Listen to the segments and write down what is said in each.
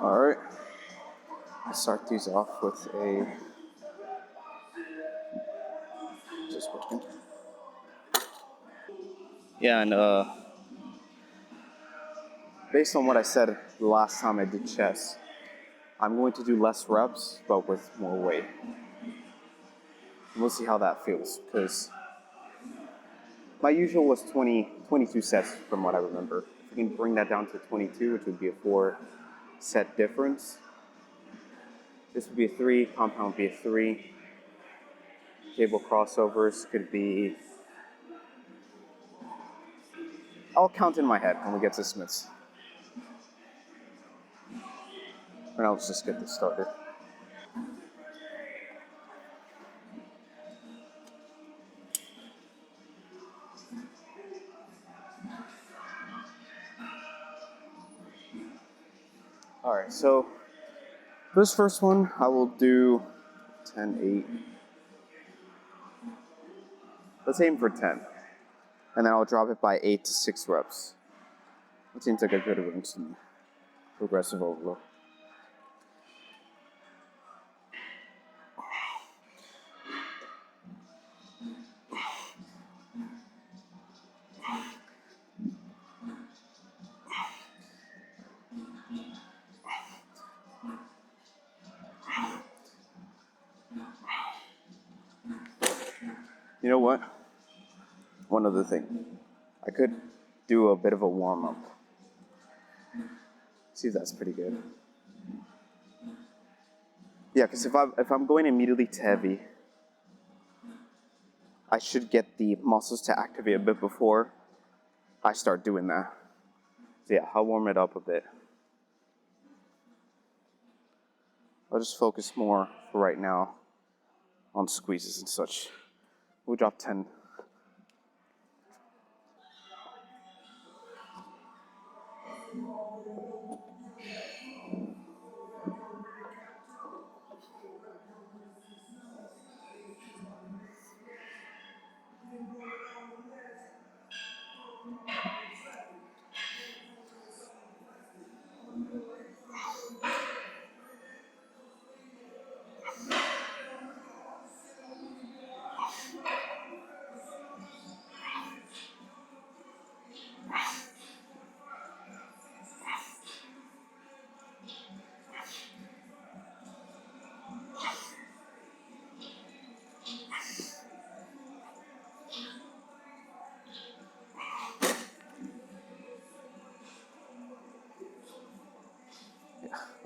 Alright, let's start these off with a. Just working. Yeah, and based on what I said the last time I did chest, I'm going to do less reps, but with more weight. And we'll see how that feels, because my usual was 22 sets from what I remember. If we can bring that down to 22, which would be a 4-set difference. This would be a 3, compound would be a 3. Cable crossovers could be... I'll count in my head when we get to Smiths. And now let's just get this started. Alright, so for this first one, I will do 10, 8. Let's aim for 10. And then I'll drop it by 8 to 6 reps. That seems like a good range to me. Progressive overload. You know what? One other thing. I could do a bit of a warm-up. See if that's pretty good. Yeah, because if I'm going immediately to heavy, I should get the muscles to activate a bit before I start doing that. So yeah, I'll warm it up a bit. I'll just focus more for right now on squeezes and such. We'll drop 10.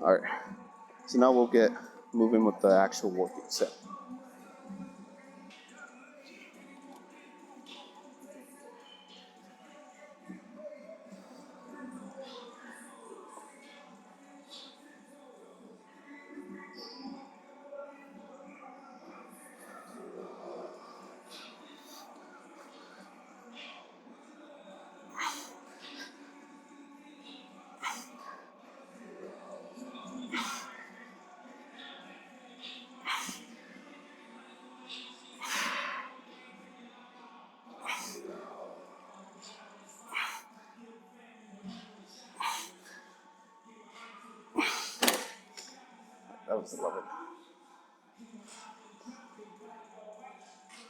Alright, so now we'll get moving with the actual working set. That was 11.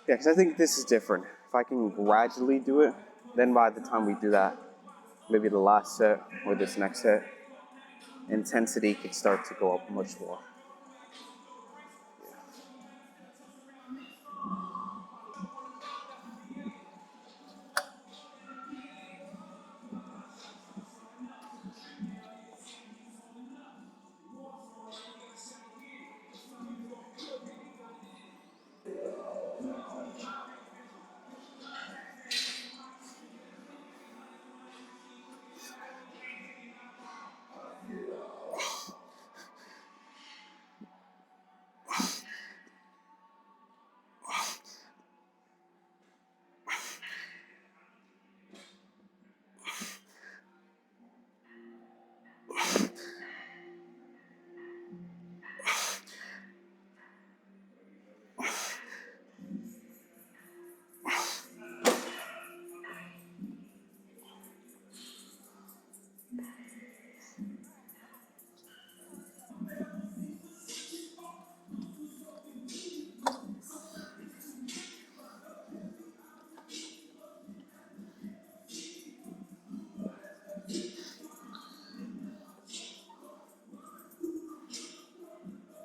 Yeah, because I think this is different. If I can gradually do it, then by the time we do that, maybe the last set or this next set, intensity could start to go up much more.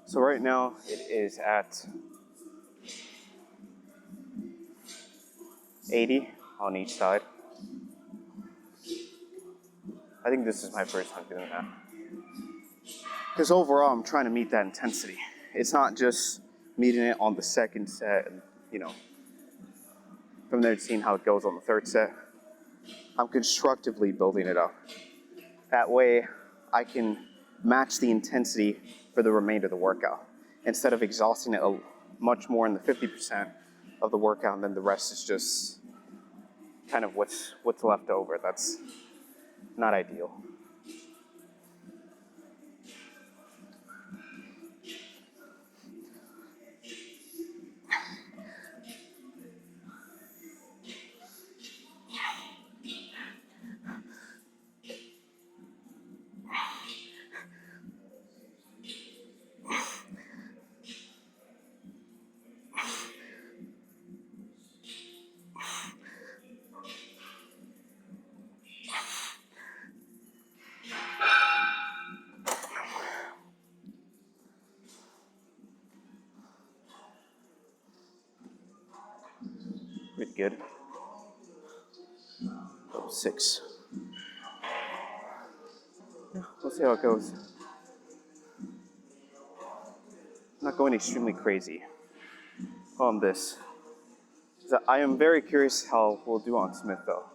So right now it is at 80 on each side. I think this is my first time doing that. Because overall, I'm trying to meet that intensity. It's not just meeting it on the second set and, from there seeing how it goes on the third set. I'm constructively building it up. That way, I can match the intensity for the remainder of the workout instead of exhausting it much more in the 50% of the workout, and then the rest is just kind of what's left over. That's not ideal. Pretty good. Oh, 6. We'll see how it goes. I'm not going extremely crazy on this. So I am very curious how we'll do on Smith, though.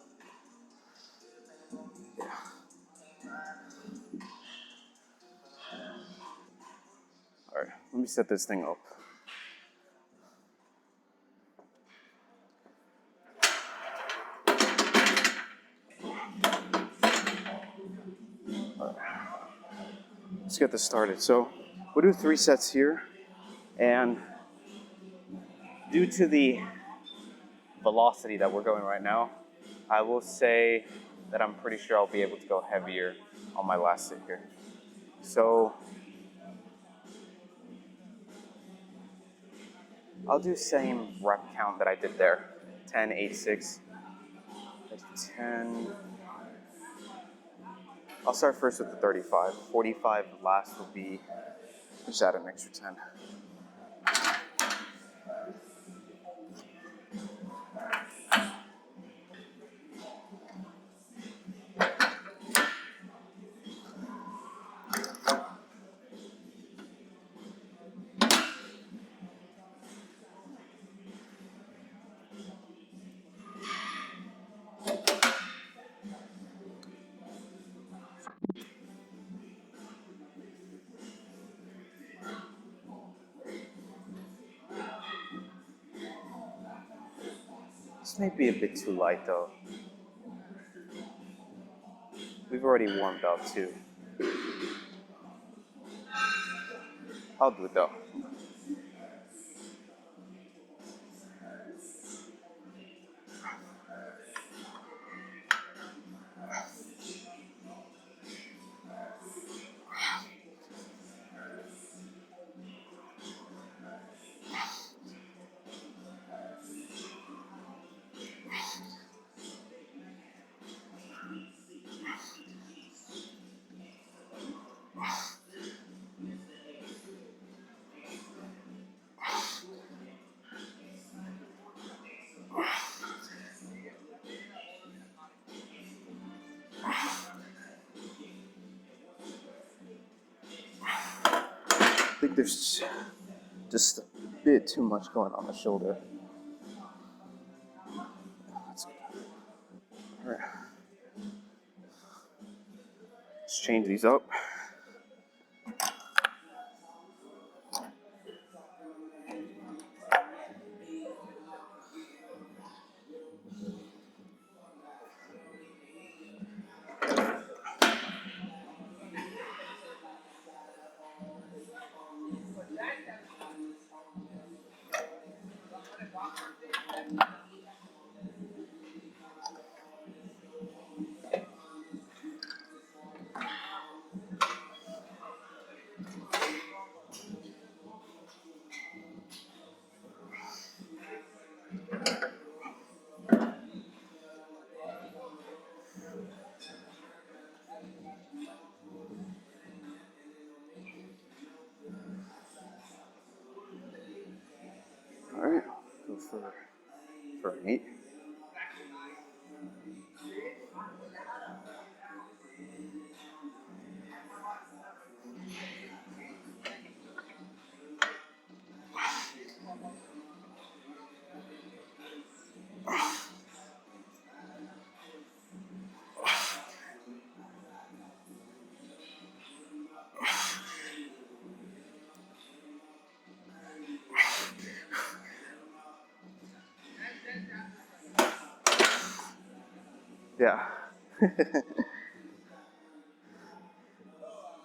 All right, let me set this thing up. Let's get this started. So we'll do 3 sets here, and due to the velocity that we're going right now, I will say that I'm pretty sure I'll be able to go heavier on my last set here. So I'll do same rep count that I did there. 10, 8, 6. 10. I'll start first with the 35. 45 last will be, just add an extra 10. This may be a bit too light though. We've already warmed up too. I'll do it though. I think there's just a bit too much going on the shoulder. That's good. All right. Let's change these up. for an 8. Yeah.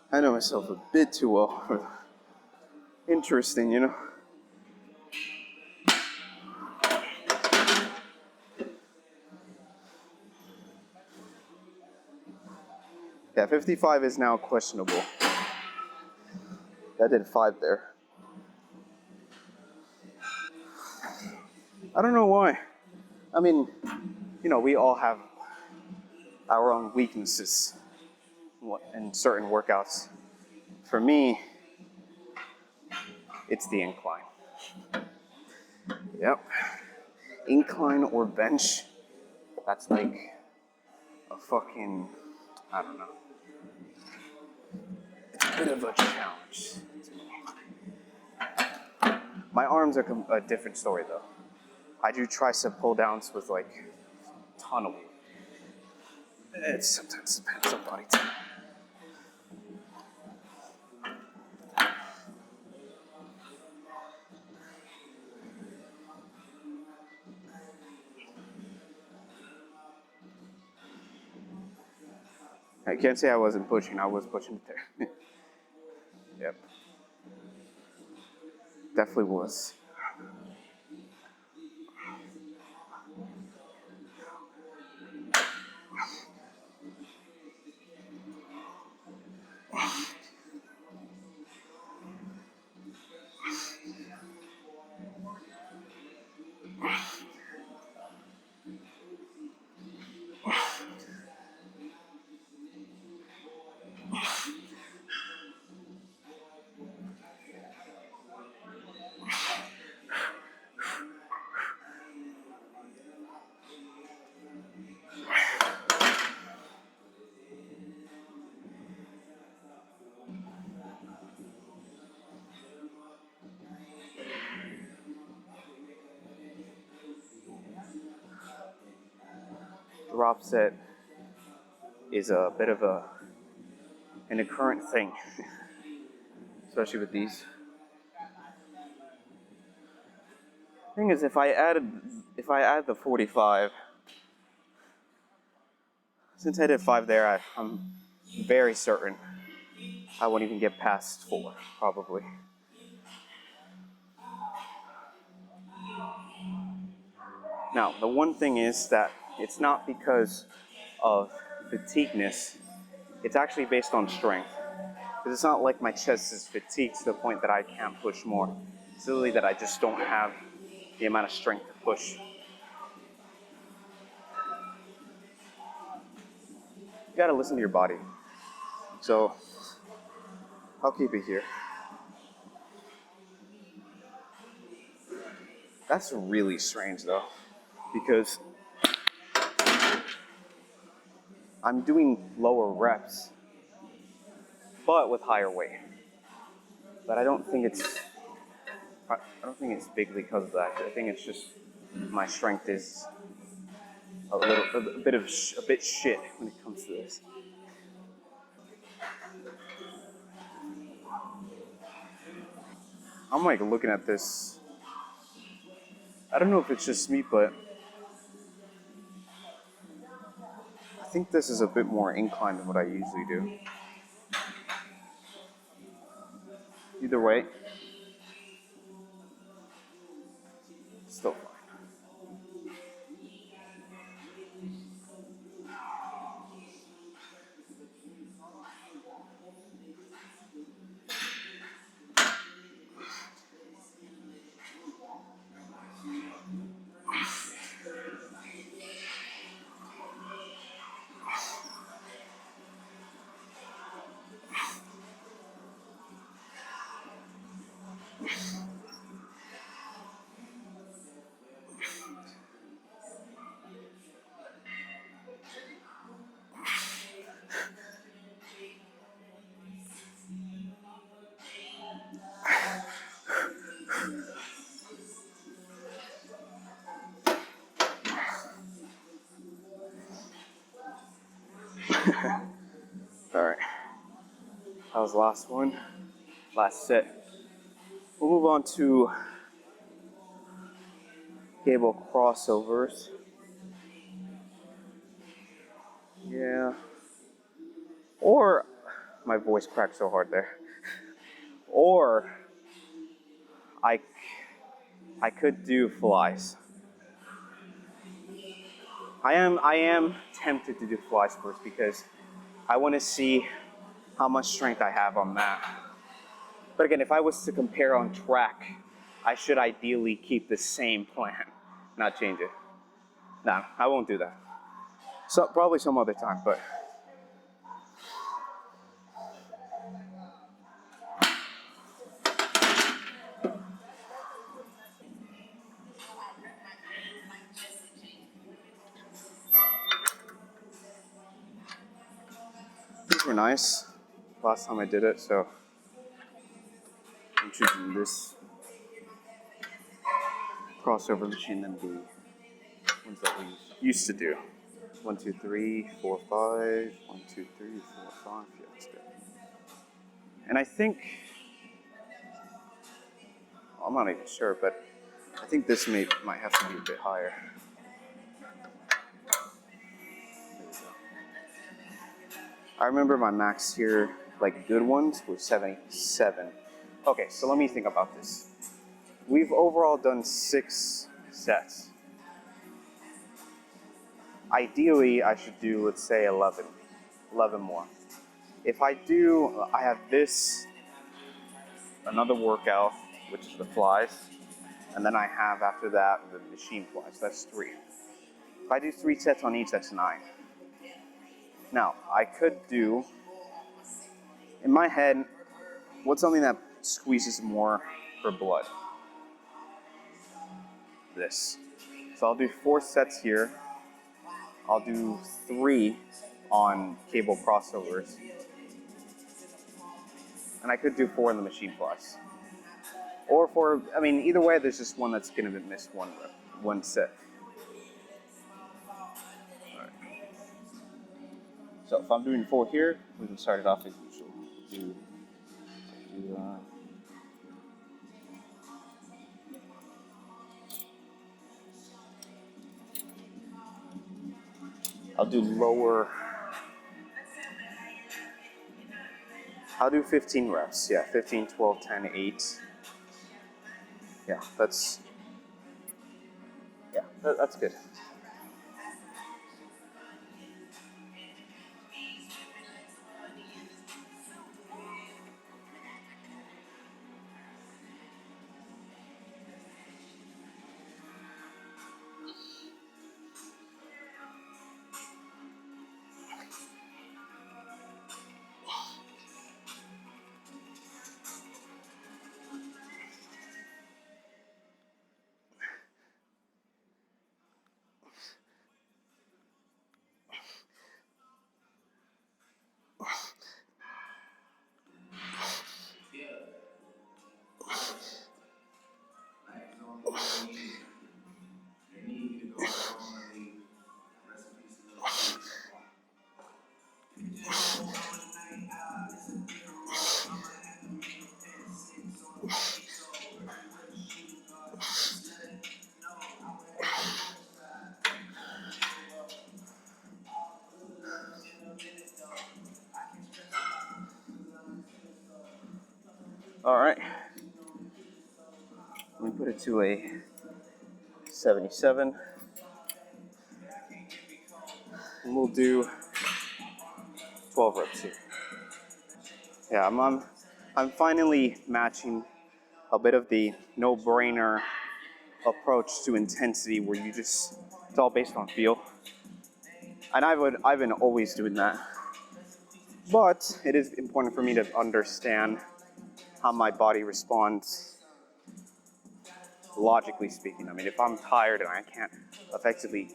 I know myself a bit too well. Interesting, you know? Yeah, 55 is now questionable. I did 5 there. I don't know why. I mean, you know, we all have our own weaknesses in certain workouts. For me, it's the incline. Yep. Incline or bench, that's like a fucking, I don't know. It's a bit of a challenge to me. My arms are a different story though. I do tricep pull downs with like a ton of them. It sometimes depends on body type. I can't say I wasn't pushing, I was pushing it there. Yep. Definitely was. Drop set is a bit of an occurrent thing, especially with these. Thing is, if I add the 45, since I did 5 there, I'm very certain I won't even get past 4, probably. Now, the one thing is that it's not because of fatigueness, it's actually based on strength. Because it's not like my chest is fatigued to the point that I can't push more. It's literally that I just don't have the amount of strength to push. You gotta listen to your body. So, I'll keep it here. That's really strange though, because I'm doing lower reps, but with higher weight. But I don't think it's big because of that. I think it's just my strength is a bit shit when it comes to this. I'm like looking at this. I don't know if it's just me, but I think this is a bit more inclined than what I usually do. Either way, still fine. was the last one, last set. We'll move on to cable crossovers. Yeah. Or, my voice cracked so hard there. Or, I, I could do flies. I am tempted to do flies first because I want to see how much strength I have on that. But again, if I was to compare on track, I should ideally keep the same plan, not change it. No, I won't do that. So probably some other time, but. These were nice. Last time I did it, so I'm choosing this crossover machine than the ones that we used to do. 1, 2, 3, 4, 5. 1, 2, 3, 4, 5. Yeah, that's good. And I think, I'm not even sure, but I think this might have to be a bit higher. I remember my max here, like good ones, were 77. Okay, so let me think about this. We've overall done 6 sets. Ideally, I should do, let's say, 11 more. If I do, I have this, another workout, which is the flies, and then I have after that the machine flies. That's 3. If I do 3 sets on each, that's 9. Now, I could do, in my head, what's something that squeezes more for blood? This. So I'll do 4 sets here. I'll do 3 on cable crossovers. And I could do 4 in the machine flies. Or 4, I mean, either way, there's just one that's going to miss one set. Right. So if I'm doing 4 here, we can start it off as usual. I'll do lower. I'll do 15 reps. Yeah, 15, 12, 10, 8. Yeah, that's good. All right. Let me put it to a 77. And we'll do 12 reps here. Yeah, I'm finally matching a bit of the no-brainer approach to intensity where it's all based on feel. And I've been always doing that. But it is important for me to understand how my body responds, logically speaking. I mean, if I'm tired and I can't effectively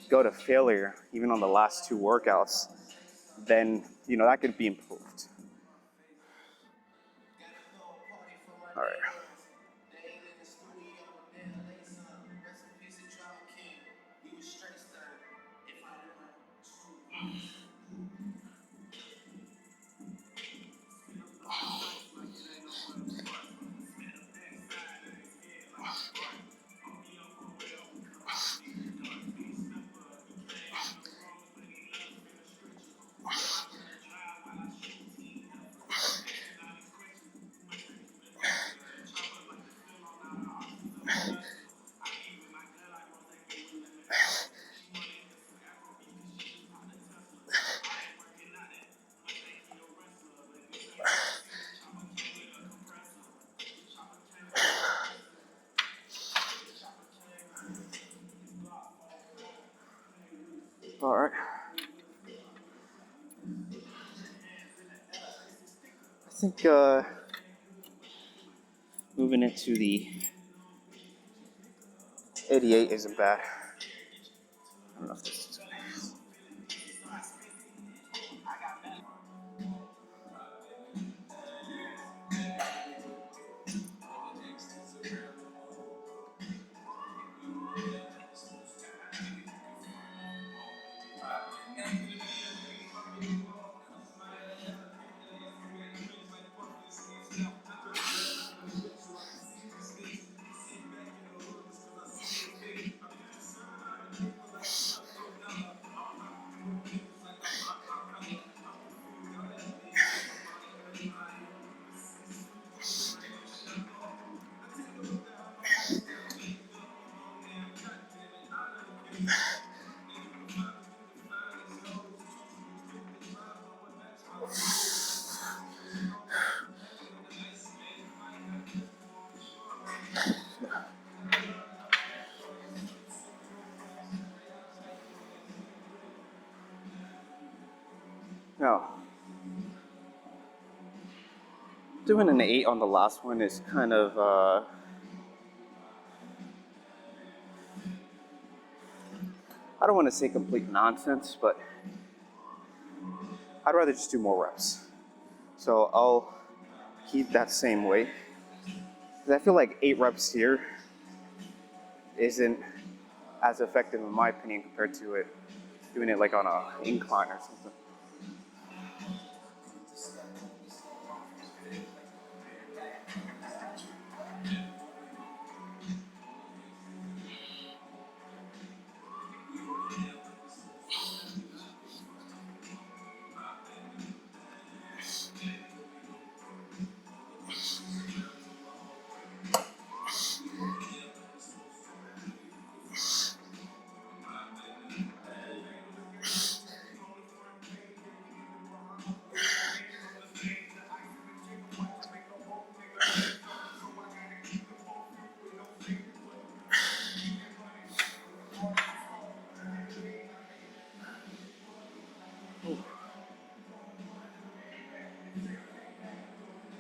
go to failure, even on the last 2 workouts, then, that could be improved. All right. think moving into the 88 isn't bad. I don't know if this is good. No. Doing an 8 on the last one is kind of, I don't want to say complete nonsense, but I'd rather just do more reps. So I'll keep that same weight. Because I feel like 8 reps here isn't as effective in my opinion compared to it doing it like on an incline or something.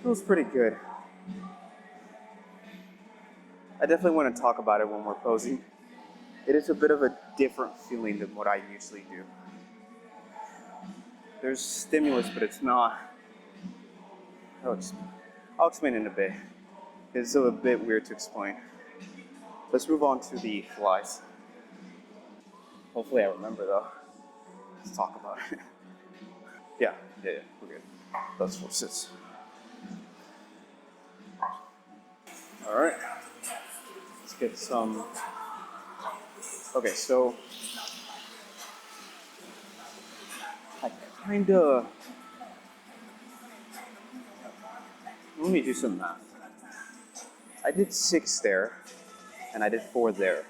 Feels pretty good. I definitely want to talk about it when we're posing. It is a bit of a different feeling than what I usually do. There's stimulus, but it's not. I'll explain in a bit. It's a bit weird to explain. Let's move on to the flies. Hopefully I remember though. Let's talk about it. Yeah, we're good. That's 4 sits. Alright. Let's get some. Okay, so I kinda. Let me do some math. I did 6 there, and I did 4 there.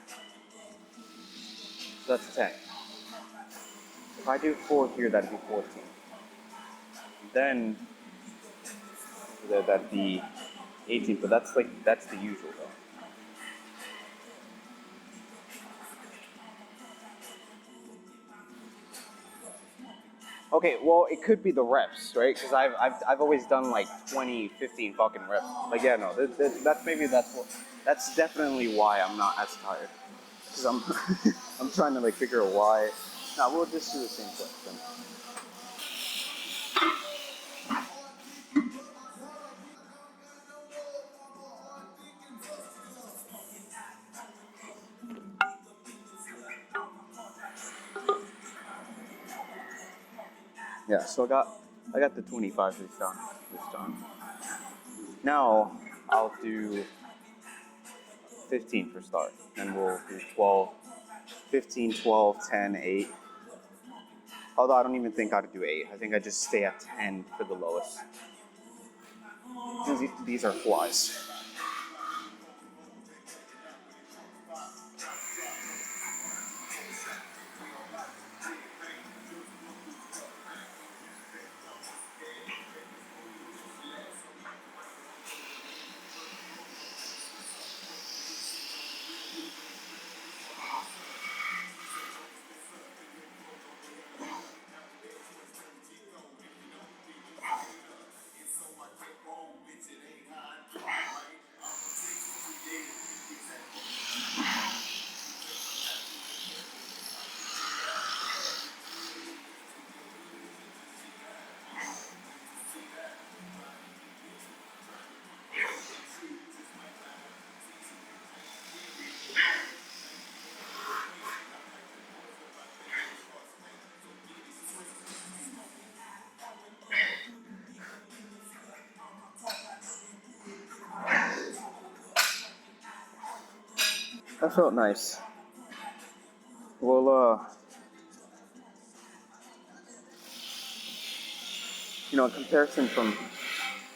So that's 10. If I do 4 here, that'd be 14. Then that'd be 18, but that's the usual though. Okay, well, it could be the reps, right? Because I've always done like 20, 15 fucking reps. Like, yeah, no, that's definitely why I'm not as tired. Because I'm, I'm trying to like figure out why. Nah, we'll just do the same question. Yeah, so I got the 25 this time. Now I'll do 15 for start. Then we'll do 12, 15, 12, 10, 8. Although I don't even think I'd do 8. I think I'd just stay at 10 for the lowest. These are flies. That felt nice. Well, in comparison from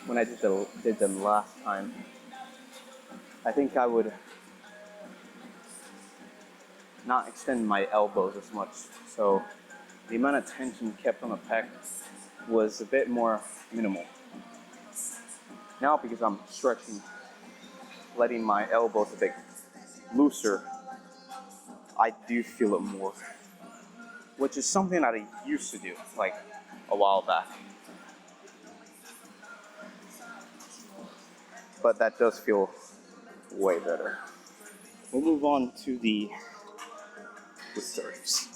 when I did them last time, I think I would not extend my elbows as much. So the amount of tension kept on the pec was a bit more minimal. Now because I'm stretching, letting my elbows a bit looser, I do feel it more, which is something that I used to do like a while back. But that does feel way better. We'll move on to the reserves.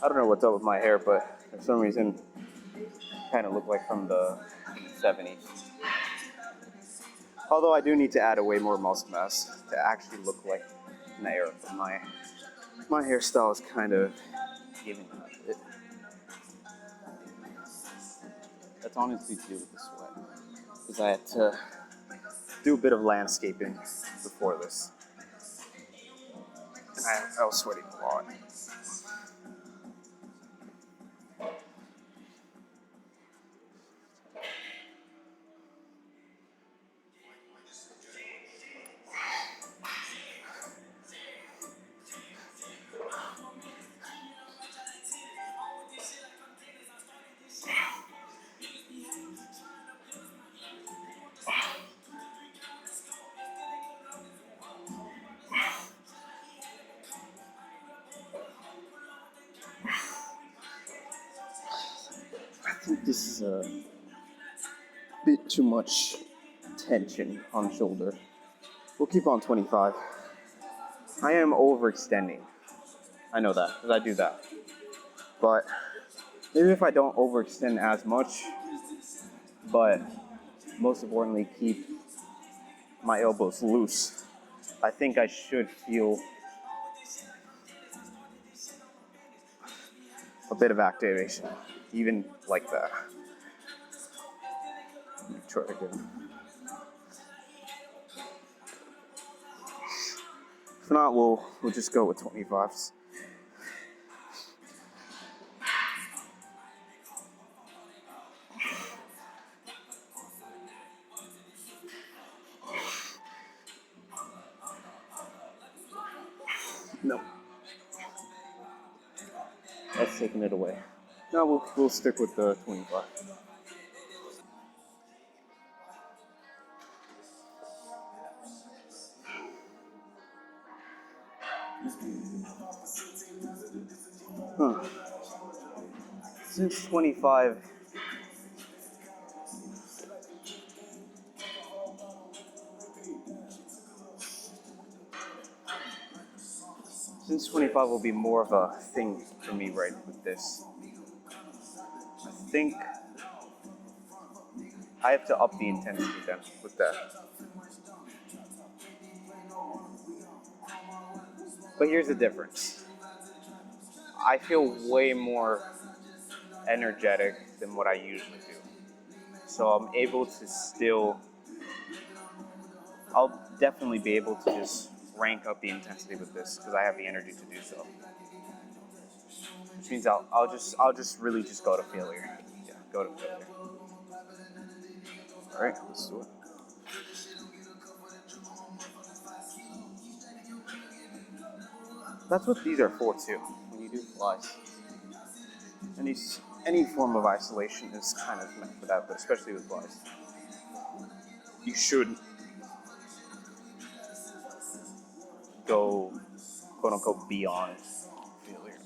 I don't know what's up with my hair, but for some reason, kind of look like from the 70s. Although I do need to add a way more muscle mass to actually look like an Arab. But my hairstyle is kind of giving up. That's honestly to do with the sweat, because I had to do a bit of landscaping before this, and I was sweating a lot. I think this is a bit too much tension on the shoulder. We'll keep on 25. I am overextending. I know that, because I do that. But maybe if I don't overextend as much, but most importantly, keep my elbows loose, I think I should feel a bit of activation, even like that. Try again. If not, we'll just go with 25s. No, that's taking it away. No, we'll stick with the 25. Huh. Since 25, since 25 will be more of a thing for me right with this. I think I have to up the intensity then with that. But here's the difference. I feel way more energetic than what I usually do. So I'm able to still, I'll definitely be able to just rank up the intensity with this because I have the energy to do so. Which means I'll just really just go to failure. Yeah, go to failure. All right, let's do it. That's what these are for too. When you do flies, any form of isolation is kind of meant for that, but especially with flies, you should go quote unquote beyond failure.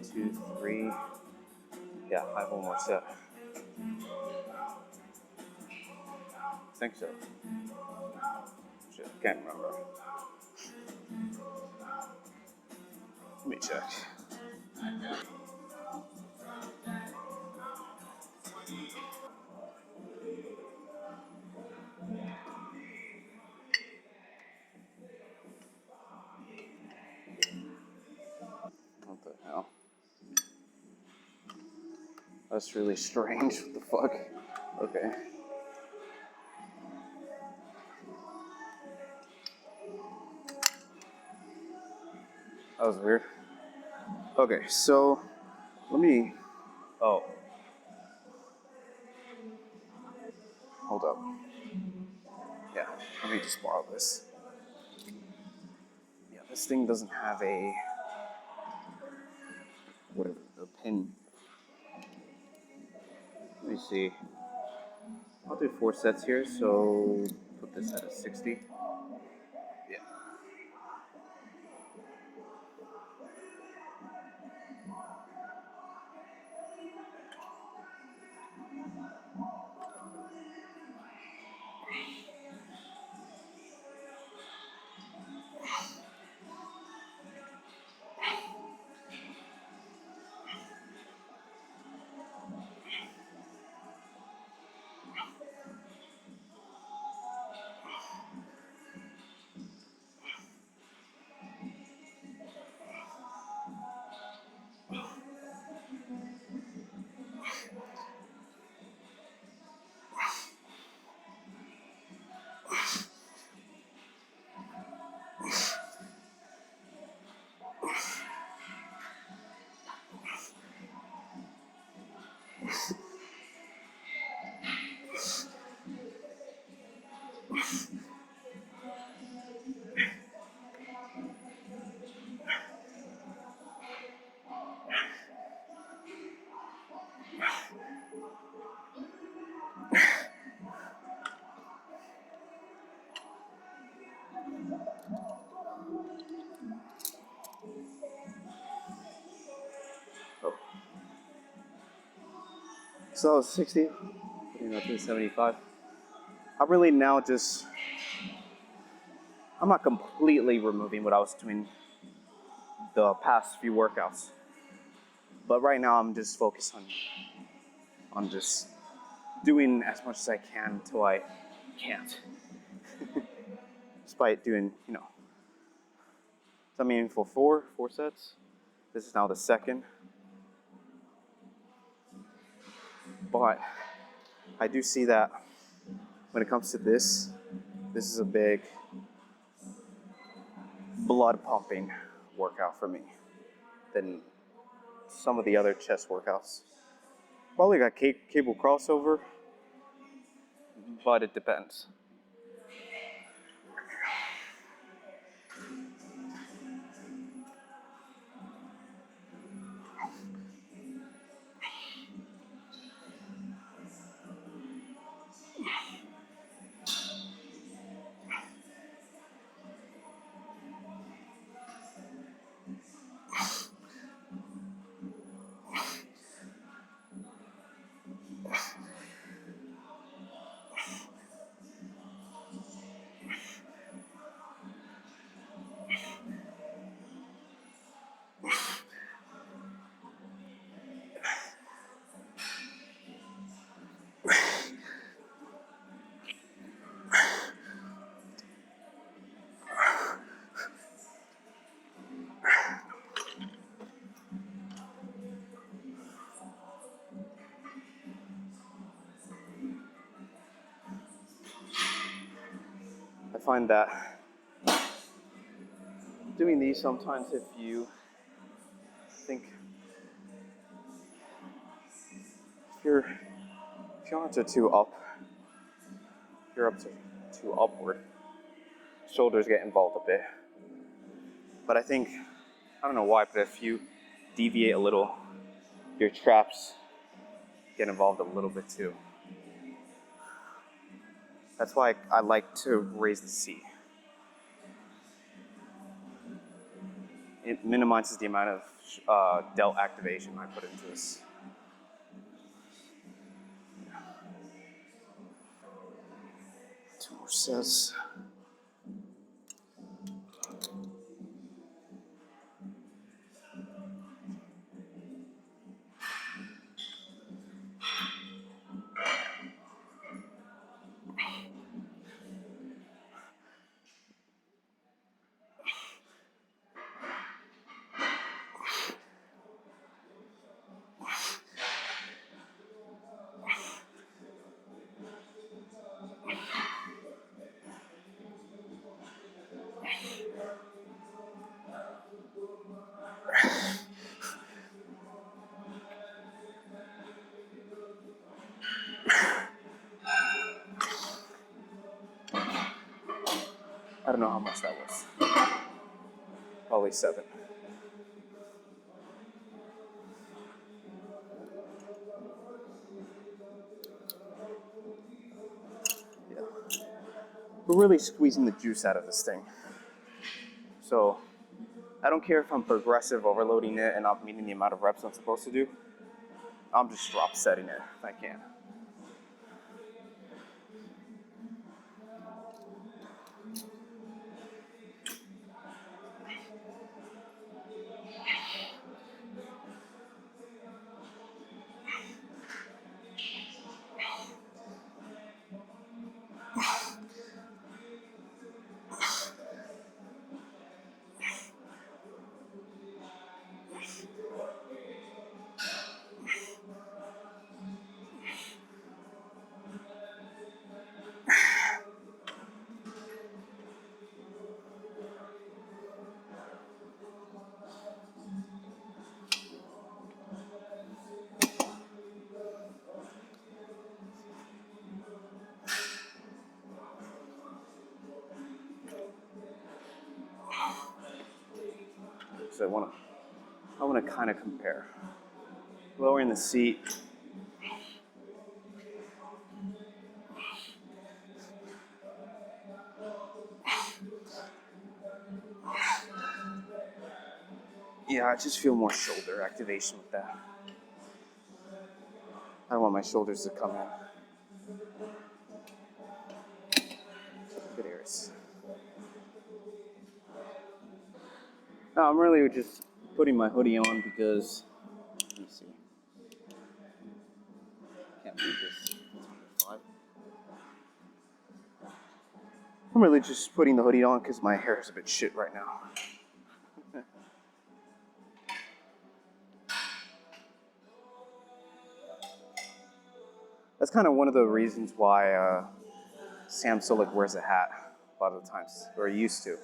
2, 3. Yeah, I have one more set. I think so. Shit, can't remember. Let me check. What the hell? That's really strange. What the fuck? Okay. That was weird. Okay, so let me. Oh, hold up. Yeah, let me just borrow this. Yeah, this thing doesn't have a whatever the pin. Let me see. I'll do 4 sets here, so put this at a 60. Yeah. Oh. So that was 60. Putting up to 75. I'm really now just. I'm not completely removing what I was doing the past few workouts. But right now I'm just focused on just doing as much as I can until I can't. Despite doing, so I'm aiming for four sets. This is now the second. But I do see that when it comes to this is a big blood pumping workout for me than some of the other chest workouts. Probably got cable crossover, but it depends. I find that doing these sometimes, if you think if your arms are too up, if your arms are too upward, shoulders get involved a bit. But I think, I don't know why, but if you deviate a little, your traps get involved a little bit too. That's why I like to raise the C. It minimizes the amount of delt activation I put into this. Two more sets. I don't know how much that was. Probably 7. Yeah. We're really squeezing the juice out of this thing. So I don't care if I'm progressive overloading it and not meeting the amount of reps I'm supposed to do. I'm just drop setting it if I can. So I want to kind of compare. Lowering the seat. Yeah, I just feel more shoulder activation with that. I don't want my shoulders to come in. Good ears. No, I'm really just putting my hoodie on because, let me see. Can't believe this. I'm really just putting the hoodie on because my hair is a bit shit right now. That's kind of one of the reasons why Sam Sulek wears a hat a lot of the times, or he used to.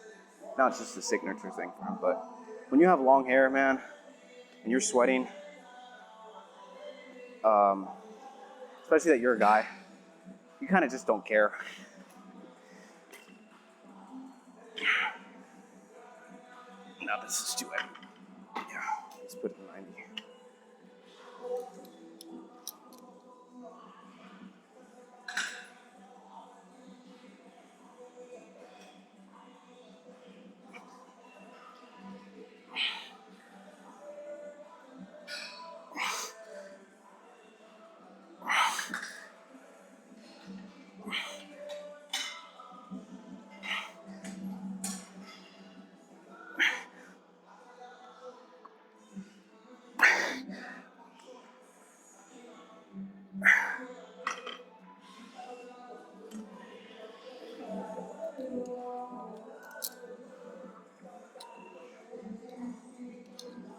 Not just the signature thing for him, but when you have long hair, man, and you're sweating, especially that you're a guy, you kind of just don't care. Now this is too heavy. Yeah, let's put it in 90.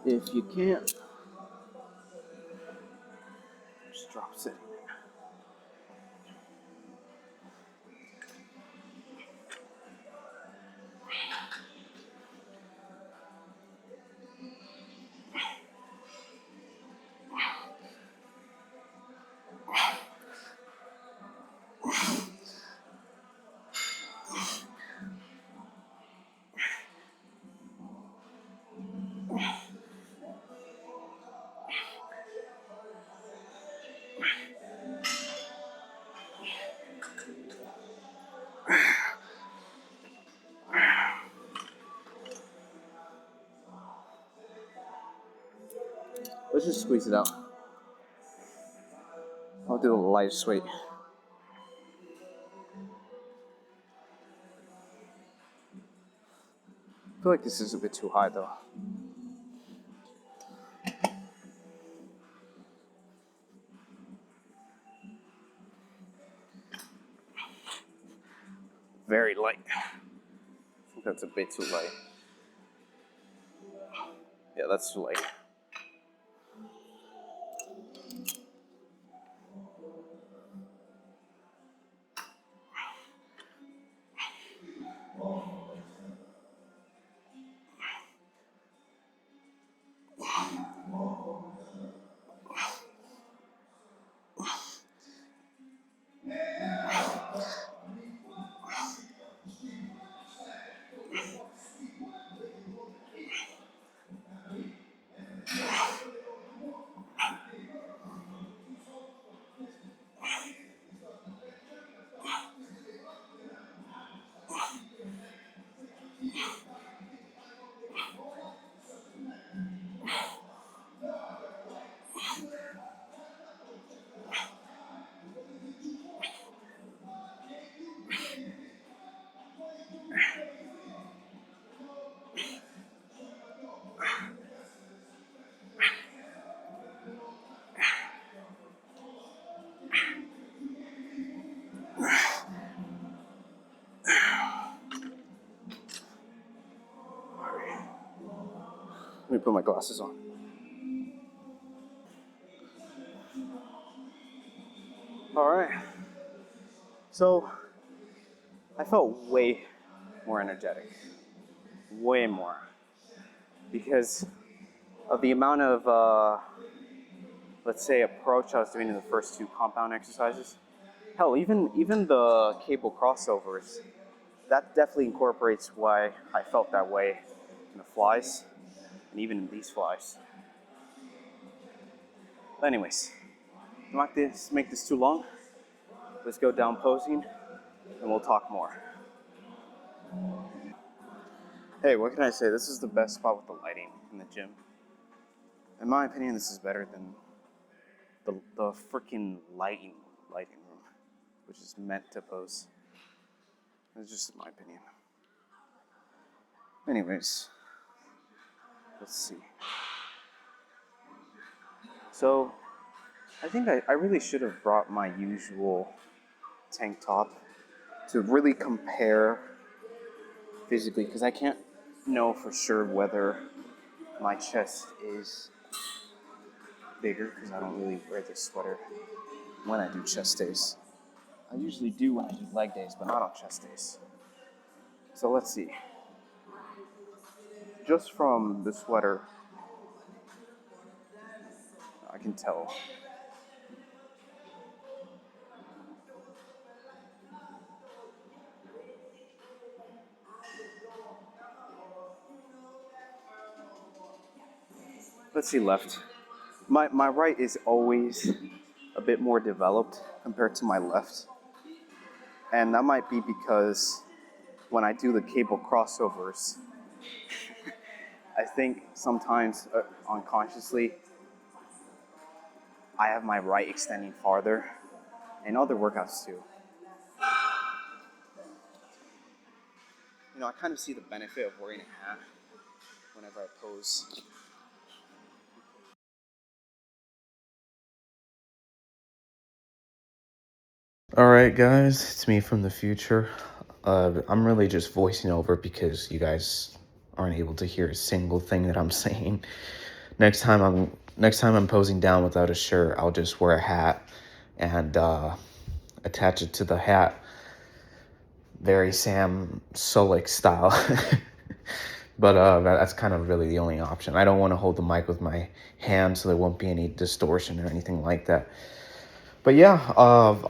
If you can't, just drop it. Let's just squeeze it out. I'll do the lightest weight. I feel like this is a bit too high though. Very light. I think that's a bit too light. Yeah, that's too light. Let me put my glasses on. Alright. So, I felt way more energetic. Way more. Because of the amount of, let's say, approach I was doing in the first two compound exercises. Hell, even the cable crossovers, that definitely incorporates why I felt that way in the flies, and even in these flies. But anyways, not this make this too long. Let's go down posing, and we'll talk more. Hey, what can I say? This is the best spot with the lighting in the gym. In my opinion, this is better than the freaking lighting room, which is meant to pose. It's just my opinion. Anyways, let's see. So, I think I really should have brought my usual tank top to really compare physically, because I can't know for sure whether my chest is bigger, because I don't really wear this sweater when I do chest days. I usually do when I do leg days, but not on chest days. So let's see. Just from the sweater, I can tell. Let's see left. My right is always a bit more developed compared to my left. And that might be because when I do the cable crossovers, I think sometimes unconsciously, I have my right extending farther, and other workouts too. You know, I kind of see the benefit of wearing a hat whenever I pose. Alright guys, it's me from the future. I'm really just voicing over because you guys aren't able to hear a single thing that I'm saying. Next time I'm posing down without a shirt, I'll just wear a hat and attach it to the hat. Very Sam Solik style. But that's kind of really the only option. I don't want to hold the mic with my hand, so there won't be any distortion or anything like that. But yeah,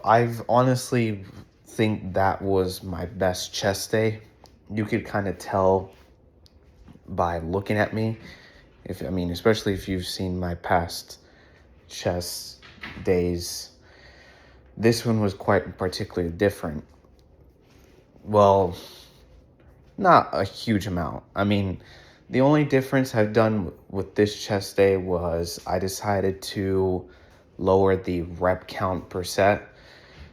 I've honestly think that was my best chest day. You could kind of tell by looking at me. Especially if you've seen my past chest days. This one was quite particularly different. Well, not a huge amount. I mean, The only difference I've done with this chest day was I decided to lower the rep count per set.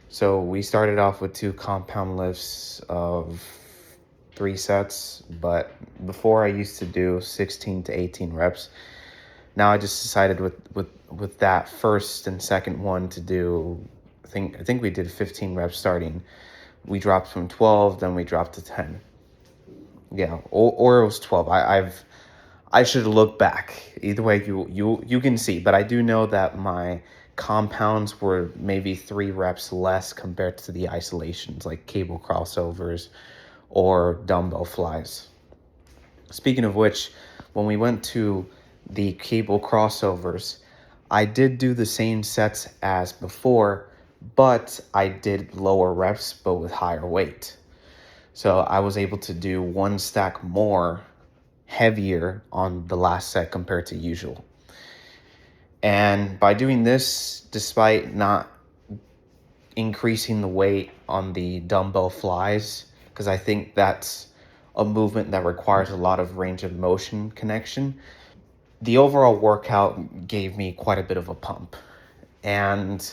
So we started off with 2 compound lifts of 3 sets, but before I used to do 16 to 18 reps. Now I just decided with that first and second one to do, I think we did 15 reps starting. We dropped from 12, then we dropped to 10. Yeah, or it was 12. I should look back. Either way, you can see, but I do know that my compounds were maybe 3 reps less compared to the isolations, like cable crossovers or dumbbell flies. Speaking of which, when we went to the cable crossovers, I did do the same sets as before, but I did lower reps, but with higher weight. So I was able to do 1 stack more heavier on the last set compared to usual. And by doing this, despite not increasing the weight on the dumbbell flies, because I think that's a movement that requires a lot of range of motion connection, the overall workout gave me quite a bit of a pump. And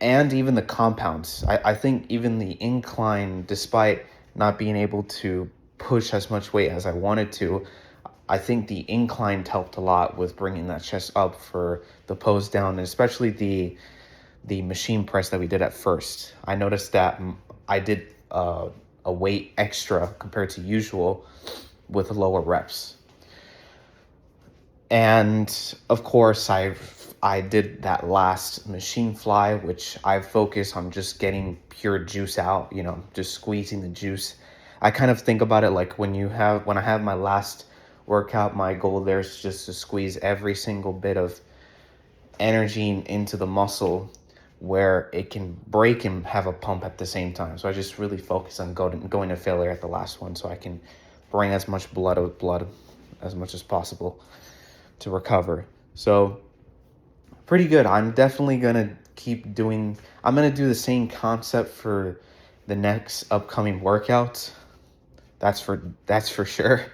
even the compounds. I think even the incline, despite not being able to push as much weight as I wanted to, I think the incline helped a lot with bringing that chest up for the pose down, and especially the machine press that we did at first. I noticed that I did a weight extra compared to usual with lower reps. And of course, I did that last machine fly, which I focus on just getting pure juice out, just squeezing the juice. I kind of think about it like when I have my last workout, my goal there is just to squeeze every single bit of energy into the muscle where it can break and have a pump at the same time. So I just really focus on going to failure at the last one so I can bring as much blood as much as possible to recover. So pretty good. I'm definitely gonna I'm gonna do the same concept for the next upcoming workout. That's for sure.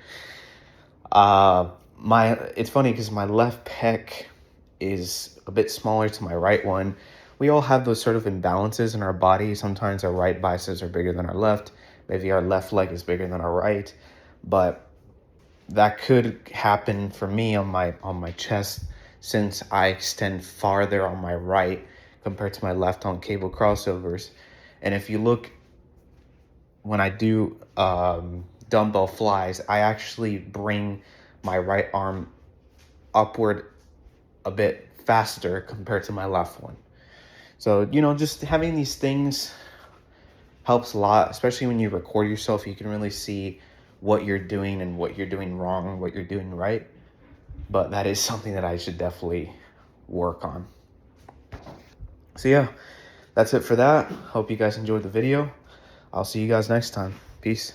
It's funny because my left pec is a bit smaller to my right one. We all have those sort of imbalances in our body. Sometimes our right biceps are bigger than our left. Maybe our left leg is bigger than our right. But that could happen for me on my chest, since I extend farther on my right compared to my left on cable crossovers. And if you look, when I do dumbbell flies, I actually bring my right arm upward a bit faster compared to my left one. So, just having these things helps a lot, especially when you record yourself. You can really see what you're doing and what you're doing wrong, what you're doing right. But that is something that I should definitely work on. So yeah, that's it for that. Hope you guys enjoyed the video. I'll see you guys next time. Peace.